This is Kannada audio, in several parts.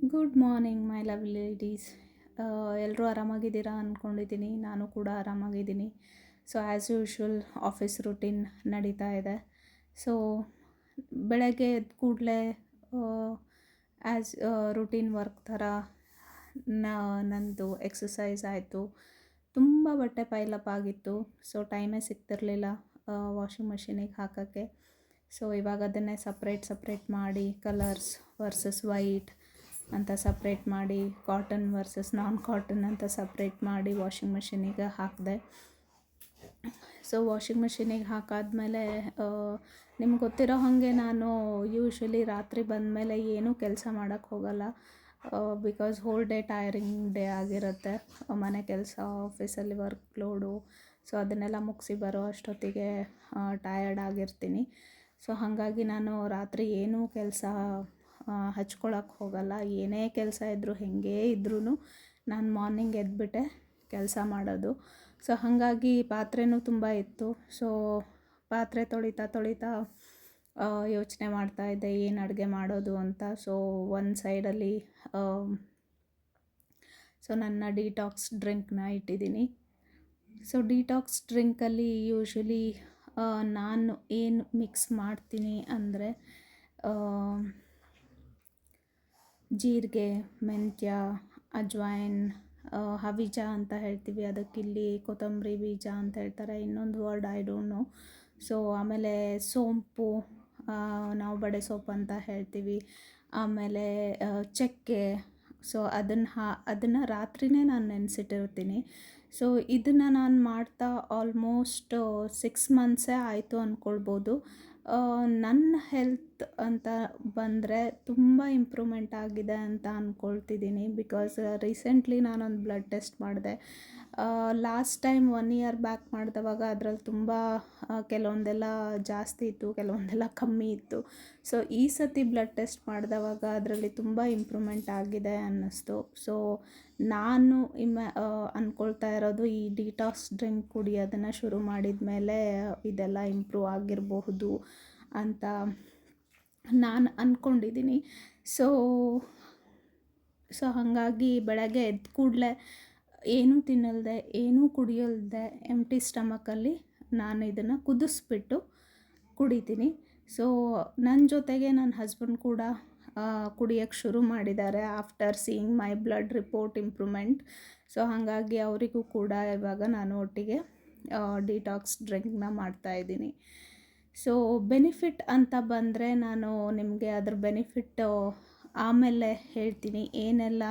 Good morning my lovely ladies. ಎಲ್ಲರೂ ಆರಾಮಾಗಿದ್ದೀರಾ ಅಂದ್ಕೊಂಡಿದ್ದೀನಿ. ನಾನು ಕೂಡ ಆರಾಮಾಗಿದ್ದೀನಿ. So as usual office routine ನಡೀತಾ ಇದೆ. ಸೊ ಬೆಳಗ್ಗೆ ಎದ್ದ ಕೂಡಲೇ ಆ್ಯಸ್ ರೂಟೀನ್ ವರ್ಕ್ ಥರ ನನ್ನದು ಎಕ್ಸಸೈಸ್ ಆಯಿತು. ತುಂಬ ಬಟ್ಟೆ ಪೈಲಪ್ ಆಗಿತ್ತು. ಸೊ ಟೈಮೇ ಸಿಗ್ತಿರಲಿಲ್ಲ ವಾಷಿಂಗ್ ಮಷೀನಿಗೆ ಹಾಕೋಕ್ಕೆ. ಸೊ ಇವಾಗ ಅದನ್ನೇ ಸಪ್ರೇಟ್ ಮಾಡಿ ಕಲರ್ಸ್ ವರ್ಸಸ್ ವೈಟ್ ಅಂತ ಸಪ್ರೇಟ್ ಮಾಡಿ, ಕಾಟನ್ ವರ್ಸಸ್ ನಾನ್ ಕಾಟನ್ ಅಂತ ಸಪ್ರೇಟ್ ಮಾಡಿ ವಾಷಿಂಗ್ ಮಷೀನಿಗೆ ಹಾಕಿದೆ. ಸೊ ವಾಷಿಂಗ್ ಮಷೀನಿಗೆ ಹಾಕಾದ್ಮೇಲೆ ನಿಮ್ಗೆ ಗೊತ್ತಿರೋ ಹಾಗೆ ನಾನು ಯೂಶ್ವಲಿ ರಾತ್ರಿ ಬಂದಮೇಲೆ ಏನೂ ಕೆಲಸ ಮಾಡೋಕ್ಕೆ ಹೋಗಲ್ಲ. Because whole day tiring day ಆಗಿರುತ್ತೆ. ಮನೆ ಕೆಲಸ, ಆಫೀಸಲ್ಲಿ ವರ್ಕ್ ಲೋಡು, ಸೊ ಅದನ್ನೆಲ್ಲ ಮುಗಿಸಿ ಬರೋ ಅಷ್ಟೊತ್ತಿಗೆ ಟಯರ್ಡ್ ಆಗಿರ್ತೀನಿ. ಸೊ ಹಾಗಾಗಿ ನಾನು ರಾತ್ರಿ ಏನೂ ಕೆಲಸ ಹಚ್ಕೊಳಕ್ಕೆ ಹೋಗಲ್ಲ. ಏನೇ ಕೆಲಸ ಇದ್ದರೂ ಹೆಂಗೇ ಇದ್ರೂ ನಾನು ಮಾರ್ನಿಂಗ್ ಎದ್ಬಿಟ್ಟೆ ಕೆಲಸ ಮಾಡೋದು. ಸೊ ಹಾಗಾಗಿ ಪಾತ್ರೆನೂ ತುಂಬ ಇತ್ತು. ಸೊ ಪಾತ್ರೆ ತೊಳಿತಾ ಯೋಚನೆ ಮಾಡ್ತಾಯಿದ್ದೆ ಏನು ಅಡುಗೆ ಮಾಡೋದು ಅಂತ. ಸೊ ಒಂದು ಸೈಡಲ್ಲಿ ನನ್ನ ಡಿಟಾಕ್ಸ್ ಡ್ರಿಂಕ್ನ ಇಟ್ಟಿದ್ದೀನಿ. ಸೊ ಡಿಟಾಕ್ಸ್ ಡ್ರಿಂಕಲ್ಲಿ ಯೂಶ್ವಲಿ ನಾನು ಏನು ಮಿಕ್ಸ್ ಮಾಡ್ತೀನಿ ಅಂದರೆ ಜೀರಿಗೆ, ಮೆಂತ್ಯ, ಅಜ್ವೈನ್, ಹವಿಜ ಅಂತ ಹೇಳ್ತೀವಿ, ಅದಕ್ಕಿಲ್ಲಿ ಕೊತ್ತಂಬರಿ ಬೀಜ ಅಂತ ಹೇಳ್ತಾರೆ, ಇನ್ನೊಂದು word I don't know. So ಆಮೇಲೆ ಸೋಂಪು, ನಾವು ಬಡೆ ಸೊಪ್ಪು ಅಂತ ಹೇಳ್ತೀವಿ. ಆಮೇಲೆ ಚಕ್ಕೆ. ಸೊ ಅದನ್ನು ರಾತ್ರಿಯೇ ನಾನು ನೆನೆಸಿಟ್ಟಿರ್ತೀನಿ. ಸೊ ಇದನ್ನು ನಾನು ಮಾಡ್ತಾ ಆಲ್ಮೋಸ್ಟ್ 6 ಮಂತ್ಸೇ ಆಯಿತು ಅಂದ್ಕೊಳ್ಬೋದು. ನನ್ನ ಹೆಲ್ತ್ ಅಂತ ಬಂದರೆ ತುಂಬ ಇಂಪ್ರೂವ್ಮೆಂಟ್ ಆಗಿದೆ ಅಂತ ಅಂದ್ಕೊಳ್ತಿದ್ದೀನಿ. ಬಿಕಾಸ್ ರೀಸೆಂಟ್ಲಿ ನಾನೊಂದು ಬ್ಲಡ್ ಟೆಸ್ಟ್ ಮಾಡಿದೆ. ಲಾಸ್ಟ್ ಟೈಮ್ 1 ಇಯರ್ ಬ್ಯಾಕ್ ಮಾಡಿದವಾಗ ಅದರಲ್ಲಿ ತುಂಬ ಕೆಲವೊಂದೆಲ್ಲ ಜಾಸ್ತಿ ಇತ್ತು, ಕೆಲವೊಂದೆಲ್ಲ ಕಮ್ಮಿ ಇತ್ತು. ಸೊ ಈ ಸತಿ ಬ್ಲಡ್ ಟೆಸ್ಟ್ ಮಾಡಿದವಾಗ ಅದರಲ್ಲಿ ತುಂಬ ಇಂಪ್ರೂವ್ಮೆಂಟ್ ಆಗಿದೆ ಅನ್ನಿಸ್ತು. ಸೊ ನಾನು ಅಂದ್ಕೊಳ್ತಾ ಇರೋದು ಈ ಡಿಟಾಕ್ಸ್ ಡ್ರಿಂಕ್ ಕುಡಿಯೋದನ್ನು ಶುರು ಮಾಡಿದ ಮೇಲೆ ಇದೆಲ್ಲ ಇಂಪ್ರೂವ್ ಆಗಿರಬಹುದು ಅಂತ ನಾನು ಅಂದ್ಕೊಂಡಿದ್ದೀನಿ. ಸೊ ಹಾಗಾಗಿ ಬೆಳಗ್ಗೆ ಎದ್ದ ಕೂಡಲೇ ಏನೂ ತಿನ್ನಲ್ದೆ, ಏನೂ ಕುಡಿಯಲ್ದೆ ಎಂಟಿ ಸ್ಟಮಕಲ್ಲಿ ನಾನು ಇದನ್ನು ಕುದಿಸ್ಬಿಟ್ಟು ಕುಡಿತೀನಿ. ಸೊ ನನ್ನ ಜೊತೆಗೆ ನನ್ನ ಹಸ್ಬೆಂಡ್ ಕೂಡ ಕುಡಿಯೋಕ್ಕೆ ಶುರು ಮಾಡಿದ್ದಾರೆ ಆಫ್ಟರ್ ಸೀಯಿಂಗ್ ಮೈ ಬ್ಲಡ್ ರಿಪೋರ್ಟ್ ಇಂಪ್ರೂವ್ಮೆಂಟ್. ಸೊ ಹಾಗಾಗಿ ಅವರಿಗೂ ಕೂಡ ಇವಾಗ ನಾನು ಒಟ್ಟಿಗೆ ಡಿಟಾಕ್ಸ್ ಡ್ರಿಂಕ್ನ ಮಾಡ್ತಾಯಿದ್ದೀನಿ. ಸೊ ಬೆನಿಫಿಟ್ ಅಂತ ಬಂದರೆ ನಾನು ನಿಮಗೆ ಅದ್ರ ಬೆನಿಫಿಟ್ಟು ಆಮೇಲೆ ಹೇಳ್ತೀನಿ, ಏನೆಲ್ಲ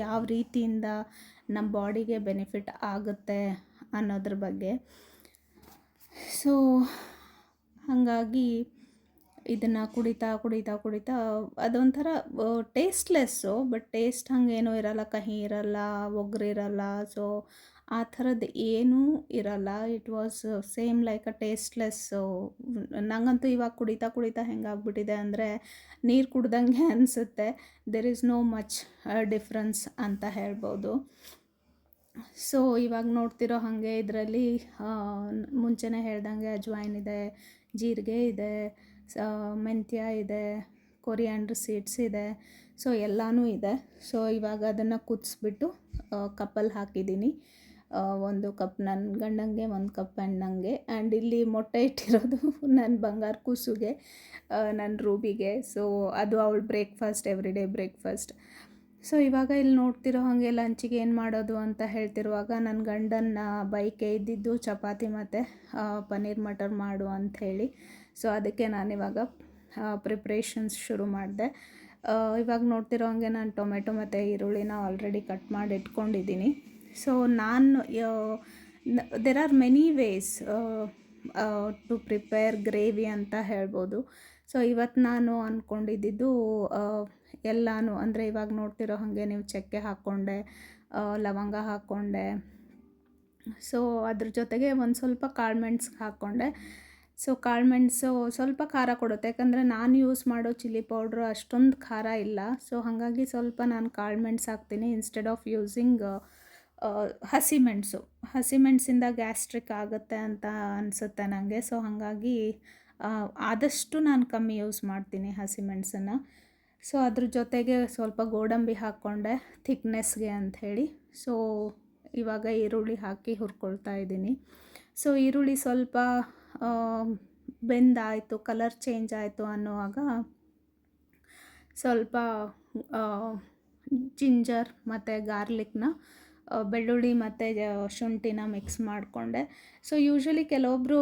ಯಾವ ರೀತಿಯಿಂದ ನಮ್ಮ ಬಾಡಿಗೆ ಬೆನಿಫಿಟ್ ಆಗುತ್ತೆ ಅನ್ನೋದ್ರ ಬಗ್ಗೆ. ಸೊ ಹಾಗಾಗಿ ಇದನ್ನು ಕುಡಿತಾ ಅದೊಂಥರ ಟೇಸ್ಟ್ಲೆಸ್ಸು, ಬಟ್ ಟೇಸ್ಟ್ ಹಾಗೇನೂ ಇರಲ್ಲ, ಕಹಿ ಇರಲ್ಲ, ಒಗ್ರಿರಲ್ಲ. ಸೊ ಆ ಥರದ್ದು ಏನೂ ಇರಲ್ಲ. It was same like a tasteless. ನನಗಂತೂ ಇವಾಗ ಕುಡಿತಾ ಹೆಂಗಾಗ್ಬಿಟ್ಟಿದೆ ಅಂದರೆ ನೀರು ಕುಡ್ದಂಗೆ ಅನಿಸುತ್ತೆ. There is no much difference ಅಂತ ಹೇಳ್ಬೋದು. ಸೊ ಇವಾಗ ನೋಡ್ತಿರೋ ಹಾಗೆ ಇದರಲ್ಲಿ ಮುಂಚೆನೇ ಹೇಳ್ದಂಗೆ ಅಜ್ವೈನ್ ಇದೆ, ಜೀರಿಗೆ ಇದೆ, ಮೆಂತ್ಯ ಇದೆ, ಕೊರಿಯಾಂಡರ್ ಸೀಡ್ಸ್ ಇದೆ. ಸೊ ಎಲ್ಲನೂ ಇದೆ. ಸೊ ಇವಾಗ ಅದನ್ನು ಕುದಿಸ್ಬಿಟ್ಟು ಕಪ್ಪಲ್ಲಿ ಹಾಕಿದ್ದೀನಿ. 1 ಕಪ್ ನನ್ನ ಗಂಡಂಗೆ, 1 ಕಪ್ ಅಣ್ಣಂಗೆ. ಆ್ಯಂಡ್ ಇಲ್ಲಿ ಮೊಟ್ಟೆ ಇಟ್ಟಿರೋದು ನನ್ನ ಬಂಗಾರ ಕೂಸುಗೆ, ನನ್ನ ರೂಬಿಗೆ. ಸೊ ಅದು ಅವಳ ಬ್ರೇಕ್ಫಾಸ್ಟ್, ಎವ್ರಿಡೇ ಬ್ರೇಕ್ಫಾಸ್ಟ್. ಸೊ ಇವಾಗ ಇಲ್ಲಿ ನೋಡ್ತಿರೋ ಹಾಗೆ ಲಂಚಿಗೆ ಏನು ಮಾಡೋದು ಅಂತ ಹೇಳ್ತಿರುವಾಗ ನನ್ನ ಗಂಡನ ಬೈಕೆ ಇದ್ದಿದ್ದು ಚಪಾತಿ ಮತ್ತು ಪನ್ನೀರ್ ಮಟರ್ ಮಾಡು ಅಂಥೇಳಿ. ಸೊ ಅದಕ್ಕೆ ನಾನಿವಾಗ ಪ್ರಿಪ್ರೇಷನ್ಸ್ ಶುರು ಮಾಡಿದೆ. ಇವಾಗ ನೋಡ್ತಿರೋ ಹಾಗೆ ನಾನು ಟೊಮೆಟೊ ಮತ್ತು ಈರುಳ್ಳಿನ ಆಲ್ರೆಡಿ ಕಟ್ ಮಾಡಿ ಇಟ್ಕೊಂಡಿದ್ದೀನಿ. ಸೊ ನಾನು there are many ways to prepare gravy ಅಂತ ಹೇಳ್ಬೋದು. ಸೊ ಇವತ್ತು ನಾನು ಅಂದ್ಕೊಂಡಿದ್ದು ಎಲ್ಲನೂ ಅಂದರೆ ಇವಾಗ ನೋಡ್ತಿರೋ ಹಾಗೆ ನೀವು ಚಕ್ಕೆ ಹಾಕ್ಕೊಂಡೆ, ಲವಂಗ ಹಾಕ್ಕೊಂಡೆ. ಸೊ ಅದ್ರ ಜೊತೆಗೆ ಒಂದು ಸ್ವಲ್ಪ ಕಾಳುಮೆಣ್ಸು ಹಾಕ್ಕೊಂಡೆ. ಸೊ ಕಾಳುಮೆಣಸು ಸ್ವಲ್ಪ ಖಾರ ಕೊಡುತ್ತೆ, ಯಾಕಂದರೆ ನಾನು ಯೂಸ್ ಮಾಡೋ ಚಿಲ್ಲಿ ಪೌಡ್ರು ಅಷ್ಟೊಂದು ಖಾರ ಇಲ್ಲ. ಸೊ ಹಾಗಾಗಿ ಸ್ವಲ್ಪ ನಾನು ಕಾಳುಮೆಣ್ಸು ಹಾಕ್ತೀನಿ ಇನ್ಸ್ಟೆಡ್ ಆಫ್ ಯೂಸಿಂಗ್ ಹಸಿಮೆಣಸಿಂದ ಗ್ಯಾಸ್ಟ್ರಿಕ್ ಆಗುತ್ತೆ ಅಂತ ಅನಿಸುತ್ತೆ ನನಗೆ. ಸೊ ಹಾಗಾಗಿ ಆದಷ್ಟು ನಾನು ಕಮ್ಮಿ ಯೂಸ್ ಮಾಡ್ತೀನಿ ಹಸಿಮೆಣಸನ್ನು. ಸೊ ಅದ್ರ ಜೊತೆಗೆ ಸ್ವಲ್ಪ ಗೋಡಂಬಿ ಹಾಕ್ಕೊಂಡೆ ಥಿಕ್ನೆಸ್ಗೆ ಅಂಥೇಳಿ. ಸೊ ಇವಾಗ ಈರುಳ್ಳಿ ಹಾಕಿ ಹುರ್ಕೊಳ್ತಾ ಇದ್ದೀನಿ. ಸೊ ಈರುಳ್ಳಿ ಸ್ವಲ್ಪ ಬೆಂದಾಯಿತು, ಕಲರ್ ಚೇಂಜ್ ಆಯಿತು ಅನ್ನುವಾಗ ಸ್ವಲ್ಪ ಜಿಂಜರ್ ಮತ್ತು ಗಾರ್ಲಿಕ್ನ, ಬೆಳ್ಳುಳ್ಳಿ ಮತ್ತು ಶುಂಠಿನ ಮಿಕ್ಸ್ ಮಾಡಿಕೊಂಡೆ. ಸೊ ಯೂಶ್ವಲಿ ಕೆಲವೊಬ್ಬರು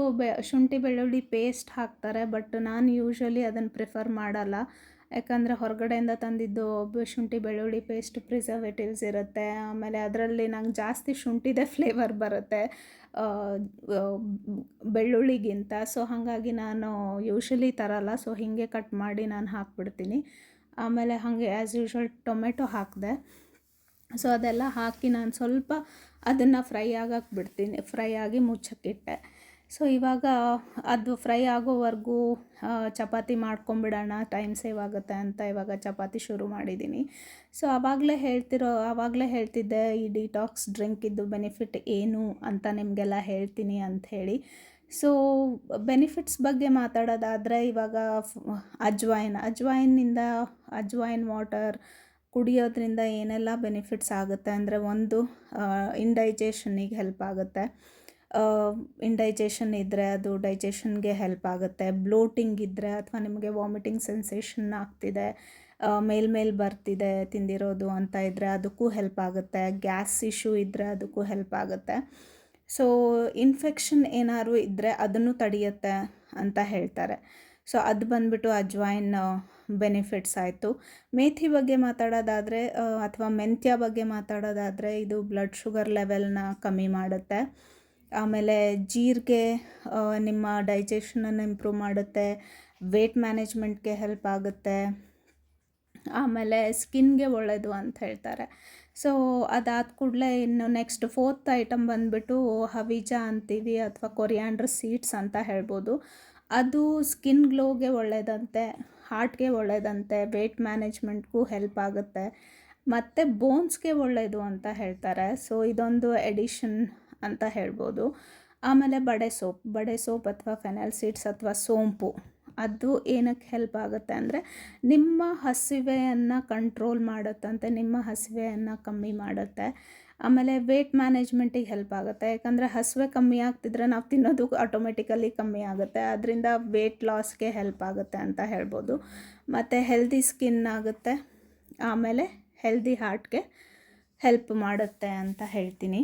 ಶುಂಠಿ ಬೆಳ್ಳುಳ್ಳಿ ಪೇಸ್ಟ್ ಹಾಕ್ತಾರೆ, ಬಟ್ ನಾನು ಯೂಶ್ವಲಿ ಅದನ್ನು ಪ್ರಿಫರ್ ಮಾಡಲ್ಲ. ಯಾಕಂದರೆ ಹೊರಗಡೆಯಿಂದ ತಂದಿದ್ದು ಶುಂಠಿ ಬೆಳ್ಳುಳ್ಳಿ ಪೇಸ್ಟ್ ಪ್ರಿಸರ್ವೇಟಿವ್ಸ್ ಇರುತ್ತೆ. ಆಮೇಲೆ ಅದರಲ್ಲಿ ನಂಗೆ ಜಾಸ್ತಿ ಶುಂಠಿದೇ ಫ್ಲೇವರ್ ಬರುತ್ತೆ ಬೆಳ್ಳುಳ್ಳಿಗಿಂತ. ಸೊ ಹಾಗಾಗಿ ನಾನು ಯೂಶ್ವಲಿ ತರಲ್ಲ. ಸೊ ಹೀಗೆ ಕಟ್ ಮಾಡಿ ನಾನು ಹಾಕ್ಬಿಡ್ತೀನಿ. ಆಮೇಲೆ ಹಾಗೆ ಆ್ಯಸ್ ಯೂಶ್ವಲ್ ಟೊಮೆಟೊ ಹಾಕಿದೆ. ಸೊ ಅದೆಲ್ಲ ಹಾಕಿ ನಾನು ಸ್ವಲ್ಪ ಅದನ್ನು ಫ್ರೈ ಆಗಕ್ಕೆ ಬಿಡ್ತೀನಿ. ಫ್ರೈ ಆಗಿ ಮುಚ್ಚಕ್ಕಿಟ್ಟೆ. ಸೊ ಇವಾಗ ಅದು ಫ್ರೈ ಆಗೋವರೆಗೂ ಚಪಾತಿ ಮಾಡ್ಕೊಂಬಿಡೋಣ, ಟೈಮ್ ಸೇವ್ ಆಗುತ್ತೆ ಅಂತ ಇವಾಗ ಚಪಾತಿ ಶುರು ಮಾಡಿದ್ದೀನಿ. ಸೊ ಆವಾಗಲೇ ಹೇಳ್ತಿದ್ದೆ ಈ ಡಿಟಾಕ್ಸ್ ಡ್ರಿಂಕಿದ್ದು ಬೆನಿಫಿಟ್ ಏನು ಅಂತ ನಿಮಗೆಲ್ಲ ಹೇಳ್ತೀನಿ ಅಂಥೇಳಿ. ಸೊ ಬೆನಿಫಿಟ್ಸ್ ಬಗ್ಗೆ ಮಾತಾಡೋದಾದರೆ ಇವಾಗ ಅಜ್ವೈನ್ ವಾಟರ್ ಕುಡಿಯೋದ್ರಿಂದ ಏನೆಲ್ಲ ಬೆನಿಫಿಟ್ಸ್ ಆಗುತ್ತೆ ಅಂದರೆ, ಒಂದು ಇಂಡೈಜೇಷನ್ನಿಗೆ ಹೆಲ್ಪ್ ಆಗುತ್ತೆ. ಇಂಡೈಜೇಷನ್ ಇದ್ದರೆ ಅದು ಡೈಜೆಷನ್ಗೆ ಹೆಲ್ಪ್ ಆಗುತ್ತೆ. ಬ್ಲೋಟಿಂಗ್ ಇದ್ದರೆ ಅಥವಾ ನಿಮಗೆ ವಾಮಿಟಿಂಗ್ ಸೆನ್ಸೇಷನ್ ಆಗ್ತಿದೆ, ಮೇಲ್ಮೇಲೆ ಬರ್ತಿದೆ ತಿಂದಿರೋದು ಅಂತ ಇದ್ದರೆ ಅದಕ್ಕೂ ಹೆಲ್ಪ್ ಆಗುತ್ತೆ. ಗ್ಯಾಸ್ ಇಶ್ಯೂ ಇದ್ದರೆ ಅದಕ್ಕೂ ಹೆಲ್ಪ್ ಆಗುತ್ತೆ. ಸೊ ಇನ್ಫೆಕ್ಷನ್ ಏನಾದ್ರು ಇದ್ದರೆ ಅದನ್ನು ತಡೆಯುತ್ತೆ ಅಂತ ಹೇಳ್ತಾರೆ. ಸೊ ಅದು ಬಂದುಬಿಟ್ಟು ಅಜ್ವೈನ್ ಬೆನಿಫಿಟ್ಸ್ ಆಯಿತು. ಮೇಥಿ ಬಗ್ಗೆ ಮಾತಾಡೋದಾದರೆ ಅಥವಾ ಮೆಂತ್ಯ ಬಗ್ಗೆ ಮಾತಾಡೋದಾದರೆ ಇದು ಬ್ಲಡ್ ಶುಗರ್ ಲೆವೆಲ್ನ ಕಮ್ಮಿ ಮಾಡುತ್ತೆ. ಆಮೇಲೆ ಜೀರಿಗೆ ನಿಮ್ಮ ಡೈಜೆಷನನ್ನು ಇಂಪ್ರೂವ್ ಮಾಡುತ್ತೆ, ವೇಟ್ ಮ್ಯಾನೇಜ್ಮೆಂಟ್ಗೆ ಹೆಲ್ಪ್ ಆಗುತ್ತೆ, ಆಮೇಲೆ ಸ್ಕಿನ್ಗೆ ಒಳ್ಳೆಯದು ಅಂತ ಹೇಳ್ತಾರೆ. ಸೊ ಅದಾದ ಕೂಡಲೇ ಇನ್ನು ನೆಕ್ಸ್ಟ್ 4th ಐಟಮ್ ಬಂದುಬಿಟ್ಟು ಹವಿಜ ಅಂತೀವಿ ಅಥವಾ ಕೊರಿಯಾಂಡ್ರ್ ಸೀಡ್ಸ್ ಅಂತ ಹೇಳ್ಬೋದು. ಅದು ಸ್ಕಿನ್ ಗ್ಲೋಗೆ ಒಳ್ಳೆಯದಂತೆ, ಹಾರ್ಟ್ಗೆ ಒಳ್ಳೆಯದಂತೆ, ವೇಟ್ ಮ್ಯಾನೇಜ್ಮೆಂಟ್ಗೂ ಹೆಲ್ಪ್ ಆಗುತ್ತೆ ಮತ್ತು ಬೋನ್ಸ್ಗೆ ಒಳ್ಳೆಯದು ಅಂತ ಹೇಳ್ತಾರೆ. ಸೊ ಇದೊಂದು ಎಡಿಷನ್ ಅಂತ ಹೇಳ್ಬೋದು. ಆಮೇಲೆ ಬಡೆ ಸೋಪ್ ಅಥವಾ ಫೆನಲ್ ಸೀಡ್ಸ್ ಅಥವಾ ಸೋಂಪು, ಅದು ಏನಕ್ಕೆ ಹೆಲ್ಪ್ ಆಗುತ್ತೆ ಅಂದರೆ ನಿಮ್ಮ ಹಸಿವೆಯನ್ನು ಕಂಟ್ರೋಲ್ ಮಾಡುತ್ತಂತೆ, ನಿಮ್ಮ ಹಸಿವೆಯನ್ನು ಕಮ್ಮಿ ಮಾಡುತ್ತೆ. ಆಮೇಲೆ ವೇಟ್ ಮ್ಯಾನೇಜ್ಮೆಂಟಿಗೆ ಹೆಲ್ಪ್ ಆಗುತ್ತೆ. ಯಾಕಂದರೆ ಹಸಿವೆ ಕಮ್ಮಿ ಆಗ್ತಿದ್ರೆ ನಾವು ತಿನ್ನೋದು ಆಟೋಮೆಟಿಕಲಿ ಕಮ್ಮಿ ಆಗುತ್ತೆ. ಅದರಿಂದ ವೇಟ್ ಲಾಸ್ಗೆ ಹೆಲ್ಪ್ ಆಗುತ್ತೆ ಅಂತ ಹೇಳ್ಬೋದು. ಮತ್ತು ಹೆಲ್ದಿ ಸ್ಕಿನ್ ಆಗುತ್ತೆ. ಆಮೇಲೆ ಹೆಲ್ದಿ ಹಾರ್ಟ್ಗೆ ಹೆಲ್ಪ್ ಮಾಡುತ್ತೆ ಅಂತ ಹೇಳ್ತೀನಿ.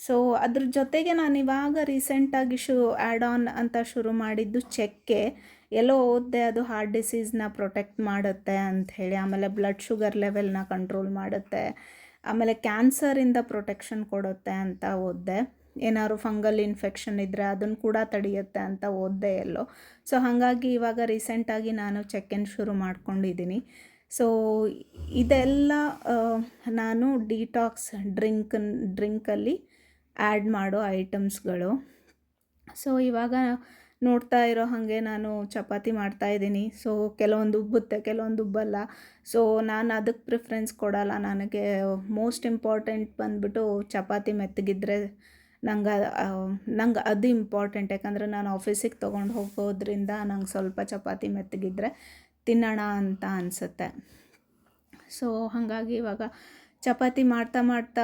ಸೊ ಅದ್ರ ಜೊತೆಗೆ ನಾನು ಇವಾಗ ರೀಸೆಂಟಾಗಿ ಆ್ಯಡ್ ಆನ್ ಅಂತ ಶುರು ಮಾಡಿದ್ದು ಚಕ್ಕೆ. ಎಲ್ಲೋ ಓದಿದೆ ಅದು ಹಾರ್ಟ್ ಡಿಸೀಸ್ನ ಪ್ರೊಟೆಕ್ಟ್ ಮಾಡುತ್ತೆ ಅಂಥೇಳಿ. ಆಮೇಲೆ ಬ್ಲಡ್ ಶುಗರ್ ಲೆವೆಲ್ನ ಕಂಟ್ರೋಲ್ ಮಾಡುತ್ತೆ. ಆಮೇಲೆ ಕ್ಯಾನ್ಸರಿಂದ ಪ್ರೊಟೆಕ್ಷನ್ ಕೊಡುತ್ತೆ ಅಂತ ಓದಿದೆ. ಏನಾದ್ರು ಫಂಗಲ್ ಇನ್ಫೆಕ್ಷನ್ ಇದ್ದರೆ ಅದನ್ನು ಕೂಡ ತಡೆಯುತ್ತೆ ಅಂತ ಓದಿದೆ ಎಲ್ಲೋ. ಸೊ ಹಾಗಾಗಿ ಇವಾಗ ರೀಸೆಂಟಾಗಿ ನಾನು ಚೆಕ್ಕನ್ನು ಶುರು ಮಾಡ್ಕೊಂಡಿದ್ದೀನಿ. ಸೊ ಇದೆಲ್ಲ ನಾನು ಡಿಟಾಕ್ಸ್ ಡ್ರಿಂಕಲ್ಲಿ ಆ್ಯಡ್ ಮಾಡೋ ಐಟಮ್ಸ್ಗಳು. ಸೊ ಇವಾಗ ನೋಡ್ತಾ ಇರೋ ಹಾಗೆ ನಾನು ಚಪಾತಿ ಮಾಡ್ತಾಯಿದ್ದೀನಿ. ಸೊ ಕೆಲವೊಂದು ಉಬ್ಬುತ್ತೆ, ಕೆಲವೊಂದು ಉಬ್ಬಲ್ಲ. ಸೊ ನಾನು ಅದಕ್ಕೆ ಪ್ರಿಫರೆನ್ಸ್ ಕೊಡಲ್ಲ. ನನಗೆ ಮೋಸ್ಟ್ ಇಂಪಾರ್ಟೆಂಟ್ ಬಂದುಬಿಟ್ಟು ಚಪಾತಿ ಮೆತ್ತಗಿದ್ರೆ ನಂಗೆ ಅದು ಇಂಪಾರ್ಟೆಂಟ್. ಯಾಕಂದರೆ ನಾನು ಆಫೀಸಿಗೆ ತೊಗೊಂಡು ಹೋಗೋದ್ರಿಂದ ನಂಗೆ ಸ್ವಲ್ಪ ಚಪಾತಿ ಮೆತ್ತಗಿದ್ರೆ ತಿನ್ನೋಣ ಅಂತ ಅನಿಸುತ್ತೆ. ಸೊ ಹಾಗಾಗಿ ಇವಾಗ ಚಪಾತಿ ಮಾಡ್ತಾ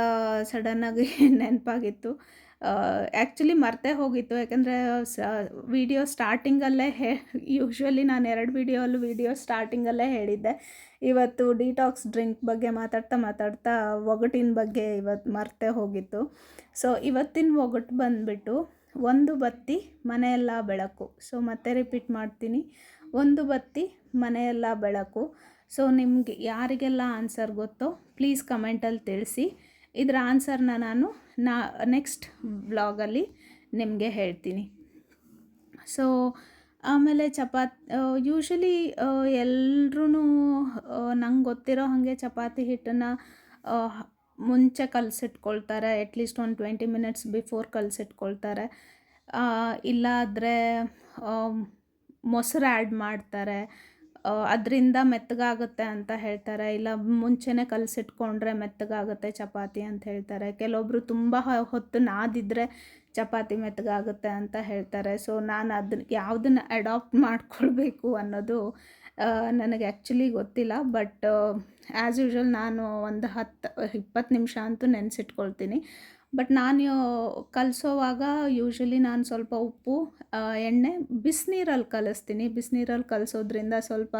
ಸಡನ್ನಾಗಿ ನೆನಪಾಗಿತ್ತು. ಆ್ಯಕ್ಚುಲಿ ಮರ್ತೇ ಹೋಗಿತ್ತು. ಯಾಕಂದರೆ ವಿಡಿಯೋ ಸ್ಟಾರ್ಟಿಂಗಲ್ಲೇ ಯೂಶ್ವಲಿ ನಾನು 2 ವಿಡಿಯೋ ಸ್ಟಾರ್ಟಿಂಗಲ್ಲೇ ಹೇಳಿದ್ದೆ. ಇವತ್ತು ಡಿಟಾಕ್ಸ್ ಡ್ರಿಂಕ್ ಬಗ್ಗೆ ಮಾತಾಡ್ತಾ ಒಗಟಿನ ಬಗ್ಗೆ ಇವತ್ತು ಮರ್ತೇ ಹೋಗಿತ್ತು. ಸೊ ಇವತ್ತಿನ ಒಗಟು ಬಂದುಬಿಟ್ಟು ಒಂದು ಬತ್ತಿ ಮನೆಯೆಲ್ಲ ಬೆಳಕು. ಸೊ ಮತ್ತೆ ರಿಪೀಟ್ ಮಾಡ್ತೀನಿ, ಒಂದು ಬತ್ತಿ ಮನೆಯೆಲ್ಲ ಬೆಳಕು. ಸೊ ನಿಮಗೆ ಯಾರಿಗೆಲ್ಲ ಆನ್ಸರ್ ಗೊತ್ತೋ ಪ್ಲೀಸ್ ಕಮೆಂಟಲ್ಲಿ ತಿಳಿಸಿ. ಇದರ ಆನ್ಸರ್ನ ನಾನು ನೆಕ್ಸ್ಟ್ ವ್ಲಾಗಲ್ಲಿ ನಿಮಗೆ ಹೇಳ್ತೀನಿ. ಸೊ ಆಮೇಲೆ ಯೂಶ್ವಲಿ ಎಲ್ಲರೂ ನಂಗೆ ಗೊತ್ತಿರೋ ಹಾಗೆ ಚಪಾತಿ ಹಿಟ್ಟನ್ನು ಮುಂಚೆ ಕಲಸಿಟ್ಕೊಳ್ತಾರೆ. ಅಟ್ಲೀಸ್ಟ್ ಒಂದು 20 ಮಿನಿಟ್ಸ್ ಬಿಫೋರ್ ಕಲಸಿಟ್ಕೊಳ್ತಾರೆ. ಇಲ್ಲಾದರೆ ಮೊಸರು ಆ್ಯಡ್ ಮಾಡ್ತಾರೆ, ಅದರಿಂದ ಮೆತ್ತಗಾಗುತ್ತೆ ಅಂತ ಹೇಳ್ತಾರೆ. ಇಲ್ಲ ಮುಂಚೆನೇ ಕಲಸಿಟ್ಕೊಂಡ್ರೆ ಮೆತ್ತಗಾಗುತ್ತೆ ಚಪಾತಿ ಅಂತ ಹೇಳ್ತಾರೆ. ಕೆಲವೊಬ್ಬರು ತುಂಬ ಹೊತ್ತು ನಾದಿದ್ರೆ ಚಪಾತಿ ಮೆತ್ತಗಾಗುತ್ತೆ ಅಂತ ಹೇಳ್ತಾರೆ. ಸೊ ನಾನು ಯಾವುದನ್ನು ಅಡಾಪ್ಟ್ ಮಾಡ್ಕೊಳ್ಬೇಕು ಅನ್ನೋದು ನನಗೆ ಆ್ಯಕ್ಚುಲಿ ಗೊತ್ತಿಲ್ಲ. ಬಟ್ ಆ್ಯಸ್ ಯೂಶ್ವಲ್ ನಾನು ಒಂದು 10-20 ನಿಮಿಷ ಅಂತೂ ನೆನೆಸಿಟ್ಕೊಳ್ತೀನಿ. ಬಟ್ ನಾನು ಕಲಸೋವಾಗ ಯೂಶ್ವಲಿ ನಾನು ಸ್ವಲ್ಪ ಉಪ್ಪು, ಎಣ್ಣೆ ಬಿಸಿನೀರಲ್ಲಿ ಕಲಿಸ್ತೀನಿ. ಬಿಸಿನೀರಲ್ಲಿ ಕಲಸೋದ್ರಿಂದ ಸ್ವಲ್ಪ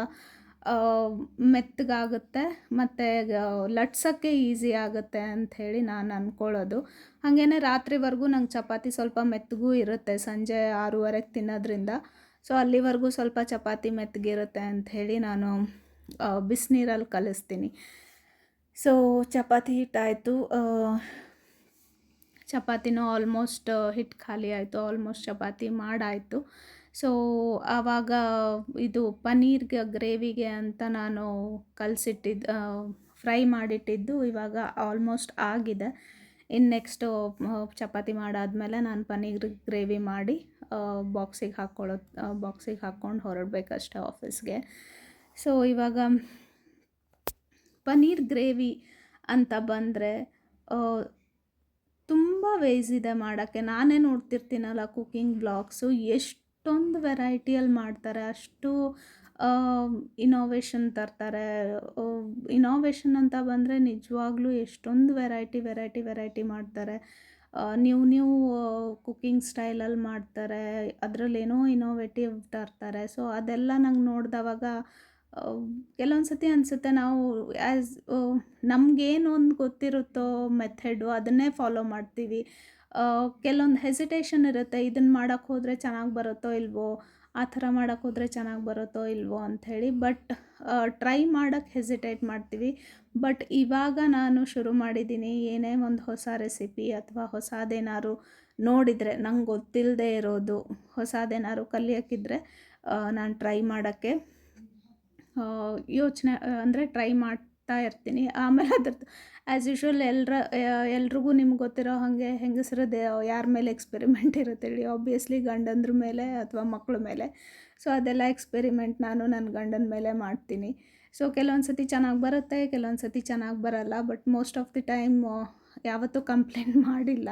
ಮೆತ್ತಗಾಗುತ್ತೆ ಮತ್ತು ಲಟ್ಸೋಕ್ಕೆ ಈಸಿ ಆಗುತ್ತೆ ಅಂಥೇಳಿ ನಾನು ಅಂದ್ಕೊಳ್ಳೋದು. ಹಾಗೇನೆ ರಾತ್ರಿವರೆಗೂ ನಂಗೆ ಚಪಾತಿ ಸ್ವಲ್ಪ ಮೆತ್ತಗೂ ಇರುತ್ತೆ, ಸಂಜೆ 6:30ಗೆ ತಿನ್ನೋದ್ರಿಂದ. ಸೊ ಅಲ್ಲಿವರೆಗೂ ಸ್ವಲ್ಪ ಚಪಾತಿ ಮೆತ್ತಗಿರುತ್ತೆ ಅಂಥೇಳಿ ನಾನು ಬಿಸಿನೀರಲ್ಲಿ ಕಲಿಸ್ತೀನಿ. ಸೊ ಚಪಾತಿ ಹಿಟ್ಟಾಯಿತು, ಚಪಾತಿನೂ ಆಲ್ಮೋಸ್ಟ್ ಹಿಟ್ಟು ಖಾಲಿ ಆಯಿತು, ಆಲ್ಮೋಸ್ಟ್ ಚಪಾತಿ ಮಾಡಾಯಿತು. ಸೊ ಆವಾಗ ಇದು ಪನ್ನೀರ್ಗೆ ಗ್ರೇವಿಗೆ ಅಂತ ನಾನು ಫ್ರೈ ಮಾಡಿಟ್ಟಿದ್ದು ಇವಾಗ ಆಲ್ಮೋಸ್ಟ್ ಆಗಿದೆ. ಇನ್ನು ನೆಕ್ಸ್ಟು ಚಪಾತಿ ಮಾಡಾದಮೇಲೆ ನಾನು ಪನ್ನೀರ್ ಗ್ರೇವಿ ಮಾಡಿ ಬಾಕ್ಸಿಗೆ ಹಾಕ್ಕೊಂಡು ಹೊರಡಬೇಕಷ್ಟೆ ಆಫೀಸ್ಗೆ. ಸೊ ಇವಾಗ ಪನ್ನೀರ್ ಗ್ರೇವಿ ಅಂತ ಬಂದರೆ ತುಂಬ ವೇಸ್ ಇದೆ ಮಾಡೋಕ್ಕೆ. ನಾನೇ ನೋಡ್ತಿರ್ತೀನಲ್ಲ ಕುಕ್ಕಿಂಗ್ ಬ್ಲಾಗ್ಸು, ಎಷ್ಟೊಂದು ವೆರೈಟಿಯಲ್ಲಿ ಮಾಡ್ತಾರೆ, ಅಷ್ಟು ಇನೋವೇಷನ್ ತರ್ತಾರೆ. ಇನೋವೇಷನ್ ಅಂತ ಬಂದರೆ ನಿಜವಾಗ್ಲೂ ಎಷ್ಟೊಂದು ವೆರೈಟಿ ಮಾಡ್ತಾರೆ. ನ್ಯೂ ಕುಕ್ಕಿಂಗ್ ಸ್ಟೈಲಲ್ಲಿ ಮಾಡ್ತಾರೆ, ಅದರಲ್ಲೇನೋ ಇನೋವೇಟಿವ್ ತರ್ತಾರೆ. ಸೊ ಅದೆಲ್ಲ ನಂಗೆ ನೋಡಿದವಾಗ ಕೆಲವೊಂದು ಸತಿ ಅನಿಸುತ್ತೆ, ನಾವು ನಮಗೇನು ಒಂದು ಗೊತ್ತಿರುತ್ತೋ ಮೆಥಡು ಅದನ್ನೇ ಫಾಲೋ ಮಾಡ್ತೀವಿ. ಕೆಲವೊಂದು ಹೆಸಿಟೇಷನ್ ಇರುತ್ತೆ, ಇದನ್ನು ಮಾಡೋಕ್ಕೆ ಹೋದರೆ ಚೆನ್ನಾಗಿ ಬರುತ್ತೋ ಇಲ್ವೋ, ಆ ಥರ ಮಾಡೋಕ್ಕೆ ಹೋದರೆ ಚೆನ್ನಾಗಿ ಬರುತ್ತೋ ಇಲ್ವೋ ಅಂಥೇಳಿ. ಬಟ್ ಟ್ರೈ ಮಾಡೋಕ್ಕೆ ಹೆಸಿಟೇಟ್ ಮಾಡ್ತೀವಿ. ಬಟ್ ಇವಾಗ ನಾನು ಶುರು ಮಾಡಿದ್ದೀನಿ, ಏನೇ ಒಂದು ಹೊಸ ರೆಸಿಪಿ ಅಥವಾ ಹೊಸದೇನಾದ್ರು ನೋಡಿದರೆ, ನಂಗೆ ಗೊತ್ತಿಲ್ಲದೆ ಇರೋದು ಹೊಸದೇನಾದ್ರು ಕಲಿಯೋಕ್ಕಿದ್ರೆ ನಾನು ಟ್ರೈ ಮಾಡೋಕ್ಕೆ ಯೋಚನೆ ಅಂದರೆ ಟ್ರೈ ಮಾಡ್ತಾ ಇರ್ತೀನಿ. ಆಮೇಲೆ ಅದ್ರದ್ದು ಆ್ಯಸ್ ಯೂಶ್ವಲ್ ಎಲ್ರಿಗೂ ನಿಮ್ಗೆ ಗೊತ್ತಿರೋ ಹಾಗೆ ಹೆಂಗಸ್ರದ್ದು ಯಾರ ಮೇಲೆ ಎಕ್ಸ್ಪೆರಿಮೆಂಟ್ ಇರುತ್ತೆ ಹೇಳಿ, ಆಬ್ವಿಯಸ್ಲಿ ಗಂಡಂದ್ರ ಮೇಲೆ ಅಥವಾ ಮಕ್ಕಳ ಮೇಲೆ. ಸೊ ಅದೆಲ್ಲ ಎಕ್ಸ್ಪೆರಿಮೆಂಟ್ ನಾನು ನನ್ನ ಗಂಡನ ಮೇಲೆ ಮಾಡ್ತೀನಿ. ಸೊ ಕೆಲವೊಂದು ಸತಿ ಚೆನ್ನಾಗಿ ಬರುತ್ತೆ, ಕೆಲವೊಂದು ಸತಿ ಚೆನ್ನಾಗಿ ಬರಲ್ಲ. But most of the time ಯಾವತ್ತೂ ಕಂಪ್ಲೇಂಟ್ ಮಾಡಿಲ್ಲ.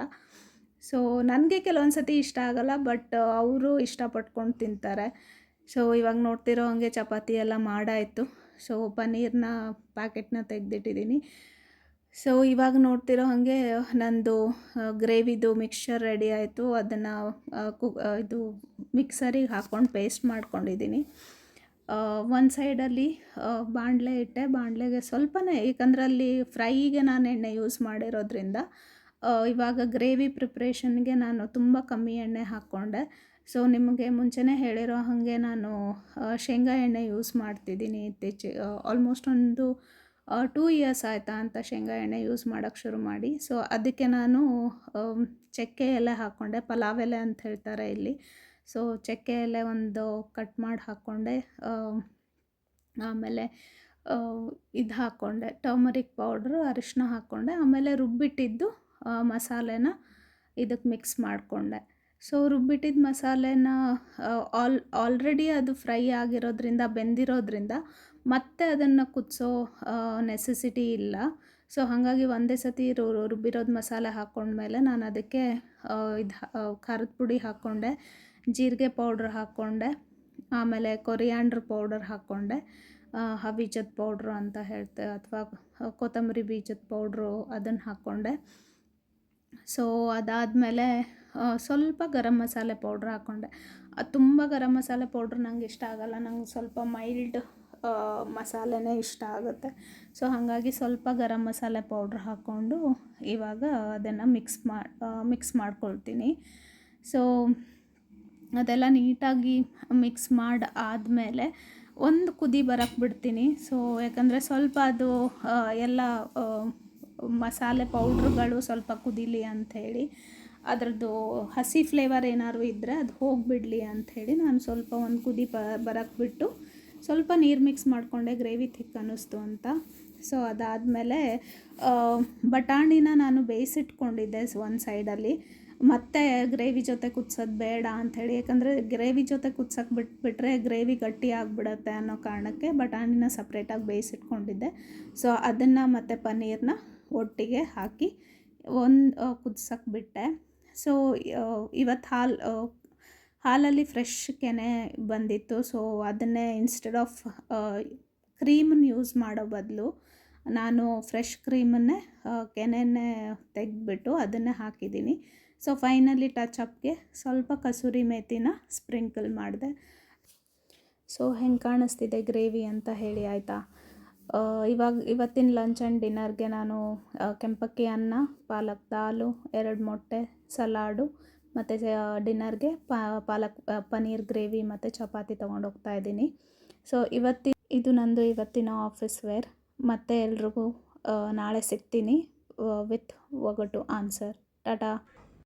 ಸೊ ನನಗೆ ಕೆಲವೊಂದು ಸತಿ ಇಷ್ಟ ಆಗಲ್ಲ, ಬಟ್ ಅವರು ಇಷ್ಟಪಟ್ಕೊಂಡು ತಿಂತಾರೆ. ಸೊ ಇವಾಗ ನೋಡ್ತಿರೋ ಹಾಗೆ ಚಪಾತಿ ಎಲ್ಲ ಮಾಡಾಯಿತು. ಸೊ ಪನ್ನೀರ್ನ ಪ್ಯಾಕೆಟ್ನ ತೆಗೆದಿಟ್ಟಿದ್ದೀನಿ. ಸೊ ಇವಾಗ ನೋಡ್ತಿರೋ ಹಾಗೆ ನಂದು ಗ್ರೇವಿದು ಮಿಕ್ಸ್ಚರ್ ರೆಡಿ ಆಯಿತು. ಅದನ್ನು ಇದು ಮಿಕ್ಸರಿಗೆ ಹಾಕ್ಕೊಂಡು ಪೇಸ್ಟ್ ಮಾಡ್ಕೊಂಡಿದ್ದೀನಿ. ಒಂದು ಸೈಡಲ್ಲಿ ಬಾಣಲೆ ಇಟ್ಟೆ, ಬಾಣಲೆಗೆ ಸ್ವಲ್ಪನೇ, ಏಕೆಂದರೆ ಅಲ್ಲಿ ಫ್ರೈಗೆ ನಾನು ಎಣ್ಣೆ ಯೂಸ್ ಮಾಡಿರೋದ್ರಿಂದ ಇವಾಗ ಗ್ರೇವಿ ಪ್ರಿಪ್ರೇಷನ್ಗೆ ನಾನು ತುಂಬ ಕಮ್ಮಿ ಎಣ್ಣೆ ಹಾಕ್ಕೊಂಡೆ. ಸೊ ನಿಮಗೆ ಮುಂಚೆನೇ ಹೇಳಿರೋ ಹಾಗೆ ನಾನು ಶೇಂಗಾ ಎಣ್ಣೆ ಯೂಸ್ ಮಾಡ್ತಿದ್ದೀನಿ ಇತ್ತೀಚೆಗೆ. ಆಲ್ಮೋಸ್ಟ್ ಒಂದು 2 ಇಯರ್ಸ್ ಆಯಿತಾ ಅಂತ ಶೇಂಗಾ ಎಣ್ಣೆ ಯೂಸ್ ಮಾಡೋಕ್ಕೆ ಶುರು ಮಾಡಿ. ಸೊ ಅದಕ್ಕೆ ನಾನು ಚಕ್ಕೆ ಎಲೆ ಹಾಕ್ಕೊಂಡೆ, ಪಲಾವ್ ಎಲೆ ಅಂತ ಹೇಳ್ತಾರೆ ಇಲ್ಲಿ. ಸೊ ಚಕ್ಕೆ ಎಲೆ ಒಂದು ಕಟ್ ಮಾಡಿ ಹಾಕ್ಕೊಂಡೆ. ಆಮೇಲೆ ಇದು ಹಾಕ್ಕೊಂಡೆ, ಟರ್ಮರಿಕ್ ಪೌಡ್ರು, ಅರಿಶಿನ ಹಾಕ್ಕೊಂಡೆ. ಆಮೇಲೆ ರುಬ್ಬಿಟ್ಟಿದ್ದು ಮಸಾಲೆನ ಇದಕ್ಕೆ ಮಿಕ್ಸ್ ಮಾಡಿಕೊಂಡೆ. ಸೊ ರುಬ್ಬಿಟ್ಟಿದ್ದ ಮಸಾಲೆನ ಆಲ್ರೆಡಿ ಅದು ಫ್ರೈ ಆಗಿರೋದ್ರಿಂದ, ಬೆಂದಿರೋದ್ರಿಂದ ಮತ್ತೆ ಅದನ್ನು ಕುದಿಸೋ ನೆಸೆಸಿಟಿ ಇಲ್ಲ. ಸೊ ಹಾಗಾಗಿ ಒಂದೇ ಸತಿ ರುಬ್ಬಿರೋದು ಮಸಾಲೆ ಹಾಕ್ಕೊಂಡ್ಮೇಲೆ ನಾನು ಅದಕ್ಕೆ ಖಾರದ ಪುಡಿ ಹಾಕ್ಕೊಂಡೆ, ಜೀರಿಗೆ ಪೌಡ್ರ್ ಹಾಕ್ಕೊಂಡೆ, ಆಮೇಲೆ ಕೊರಿಯಾಂಡ್ರ್ ಪೌಡರ್ ಹಾಕ್ಕೊಂಡೆ, ಬೀಜದ ಪೌಡ್ರು ಅಂತ ಹೇಳ್ತೇವೆ, ಅಥವಾ ಕೊತ್ತಂಬರಿ ಬೀಜದ ಪೌಡ್ರು ಅದನ್ನು ಹಾಕ್ಕೊಂಡೆ. ಸೊ ಅದಾದಮೇಲೆ ಸ್ವಲ್ಪ ಗರಂ ಮಸಾಲೆ ಪೌಡ್ರ್ ಹಾಕ್ಕೊಂಡೆ. ತುಂಬ ಗರಂ ಮಸಾಲೆ ಪೌಡ್ರ್ ನಂಗೆ ಇಷ್ಟ ಆಗಲ್ಲ, ನಂಗೆ ಸ್ವಲ್ಪ ಮೈಲ್ಡ್ ಮಸಾಲೆನೇ ಇಷ್ಟ ಆಗುತ್ತೆ. ಸೊ ಹಾಗಾಗಿ ಸ್ವಲ್ಪ ಗರಂ ಮಸಾಲೆ ಪೌಡ್ರ್ ಹಾಕ್ಕೊಂಡು ಇವಾಗ ಅದನ್ನು ಮಿಕ್ಸ್ ಮಾಡ್ಕೊಳ್ತೀನಿ. ಸೊ ಅದೆಲ್ಲ ನೀಟಾಗಿ ಮಿಕ್ಸ್ ಮಾಡಿ ಆದಮೇಲೆ ಒಂದು ಕುದಿ ಬರೋಕ್ಕೆ ಬಿಡ್ತೀನಿ. ಸೊ ಯಾಕಂದರೆ ಸ್ವಲ್ಪ ಅದು ಎಲ್ಲ ಮಸಾಲೆ ಪೌಡ್ರುಗಳು ಸ್ವಲ್ಪ ಕುದೀಲಿ ಅಂಥೇಳಿ, ಅದರದ್ದು ಹಸಿ ಫ್ಲೇವರ್ ಏನಾದ್ರು ಇದ್ದರೆ ಅದು ಹೋಗಿಬಿಡಲಿ ಅಂಥೇಳಿ ನಾನು ಸ್ವಲ್ಪ ಒಂದು ಕುದಿ ಬರೋಕ್ಕೆ ಬಿಟ್ಟು ಸ್ವಲ್ಪ ನೀರು ಮಿಕ್ಸ್ ಮಾಡಿಕೊಂಡೆ, ಗ್ರೇವಿ ಥಿಕ್ ಅನ್ನಿಸ್ತು ಅಂತ. ಸೊ ಅದಾದಮೇಲೆ ಬಟಾಣಿನ ನಾನು ಬೇಯಿಸಿಟ್ಕೊಂಡಿದ್ದೆ ಒಂದು ಸೈಡಲ್ಲಿ, ಮತ್ತು ಗ್ರೇವಿ ಜೊತೆ ಕುದಿಸೋದು ಬೇಡ ಅಂಥೇಳಿ. ಯಾಕಂದರೆ ಗ್ರೇವಿ ಜೊತೆ ಕುದಿಸೋಕೆ ಬಿಟ್ಬಿಟ್ರೆ ಗ್ರೇವಿ ಗಟ್ಟಿ ಆಗಿಬಿಡತ್ತೆ ಅನ್ನೋ ಕಾರಣಕ್ಕೆ ಬಟಾಣಿನ ಸಪ್ರೇಟಾಗಿ ಬೇಯಿಸಿಟ್ಕೊಂಡಿದ್ದೆ. ಸೊ ಅದನ್ನು ಮತ್ತು ಪನ್ನೀರನ್ನ ಒಟ್ಟಿಗೆ ಹಾಕಿ ಕುದಿಸೋಕೆ ಬಿಟ್ಟೆ. ಸೊ ಇವತ್ತು ಹಾಲಲ್ಲಿ ಫ್ರೆಶ್ ಕೆನೆ ಬಂದಿತ್ತು. ಸೊ ಅದನ್ನೇ ಇನ್ಸ್ಟೆಡ್ ಆಫ್ ಕ್ರೀಮನ್ನು ಯೂಸ್ ಮಾಡೋ ಬದಲು ನಾನು ಫ್ರೆಶ್ ಕ್ರೀಮನ್ನೇ ಕೆನೆಯನ್ನೇ ತೆಗೆದ್ಬಿಟ್ಟು ಅದನ್ನೇ ಹಾಕಿದ್ದೀನಿ. ಸೊ ಫೈನಲಿ ಟಚಪ್ಗೆ ಸ್ವಲ್ಪ ಕಸೂರಿ ಮೇಥಿನ ಸ್ಪ್ರಿಂಕಲ್ ಮಾಡಿದೆ. ಸೊ ಹೆಂಗೆ ಕಾಣಿಸ್ತಿದೆ ಗ್ರೇವಿ ಅಂತ ಹೇಳಿ ಆಯಿತಾ. ಇವತ್ತಿನ ಲಂಚ್ ಆ್ಯಂಡ್ ಡಿನ್ನರ್ಗೆ ನಾನು ಕೆಂಪಕ್ಕಿ ಅನ್ನ, ಪಾಲಕ್ ದಾಲು, 2 ಮೊಟ್ಟೆ, ಸಲಾಡು ಮತ್ತು ಡಿನ್ನರ್ಗೆ ಪಾಲಕ್ ಪನ್ನೀರ್ ಗ್ರೇವಿ ಮತ್ತು ಚಪಾತಿ ತೊಗೊಂಡೋಗ್ತಾ ಇದ್ದೀನಿ. ಸೊ ಇದು ನಂದು ಇವತ್ತಿನ ಆಫೀಸ್ ವೇರ್. ಮತ್ತೆ ಎಲ್ರಿಗೂ ನಾಳೆ ಸಿಗ್ತೀನಿ ವಿತ್ ಒಗಟು ಆನ್ಸರ್. ಟಾಟಾ.